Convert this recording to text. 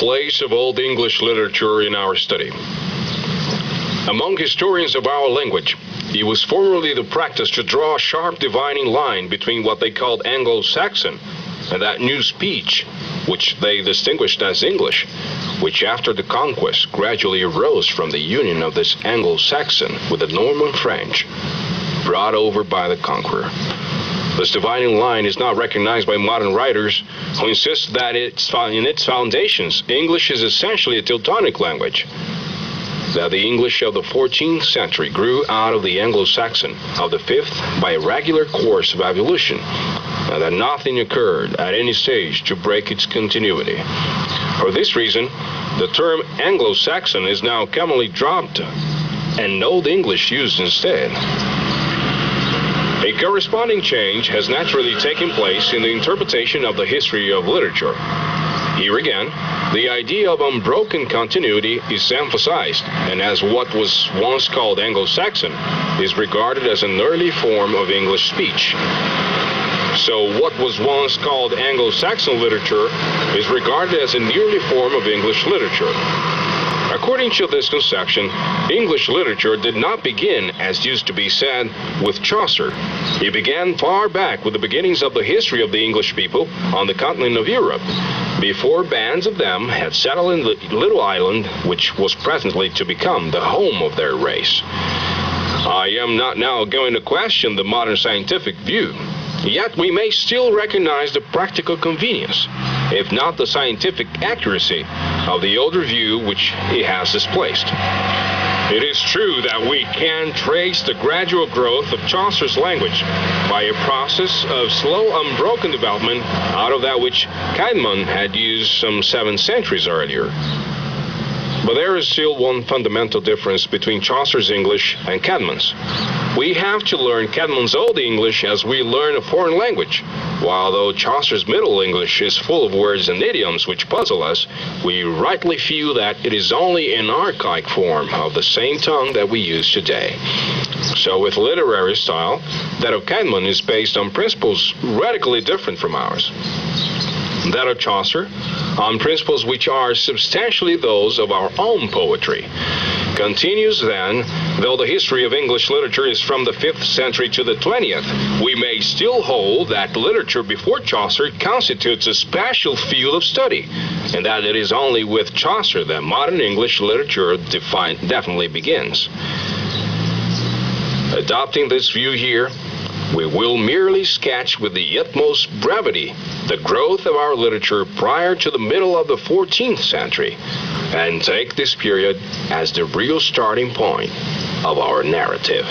place of Old English literature in our study. Among historians of our language, it was formerly the practice to draw a sharp dividing line between what they called Anglo-Saxon and that new speech, which they distinguished as English, which after the conquest gradually arose from the union of this Anglo-Saxon with the Norman French, brought over by the conqueror. This dividing line is not recognized by modern writers who insist that in its foundations, English is essentially a Teutonic language, that the English of the 14th century grew out of the Anglo-Saxon of the 5th by a regular course of evolution, and that nothing occurred at any stage to break its continuity. For this reason, the term Anglo-Saxon is now commonly dropped and Old English used instead. A corresponding change has naturally taken place in the interpretation of the history of literature. Here again, the idea of unbroken continuity is emphasized, and as what was once called Anglo-Saxon is regarded as an early form of English speech. So what was once called Anglo-Saxon literature is regarded as an early form of English literature. According to this conception, English literature did not begin, as used to be said, with Chaucer. It began far back with the beginnings of the history of the English people on the continent of Europe, before bands of them had settled in the little island which was presently to become the home of their race. I am not now going to question the modern scientific view, yet we may still recognize the practical convenience, if not the scientific accuracy, of the older view which it has displaced. It is true that we can trace the gradual growth of Chaucer's language by a process of slow, unbroken development out of that which Caedmon had used some 7 centuries earlier. But there is still one fundamental difference between Chaucer's English and Caedmon's. We have to learn Caedmon's Old English as we learn a foreign language, while though Chaucer's Middle English is full of words and idioms which puzzle us, we rightly feel that it is only an archaic form of the same tongue that we use today. So with literary style, that of Caedmon is based on principles radically different from ours. That of Chaucer, on principles which are substantially those of our own poetry. Continues then, though the history of English literature is from the 5th century to the 20th, we may still hold that literature before Chaucer constitutes a special field of study, and that it is only with Chaucer that modern English literature definitely begins. Adopting this view here, we will merely sketch with the utmost brevity the growth of our literature prior to the middle of the 14th century, and take this period as the real starting point of our narrative.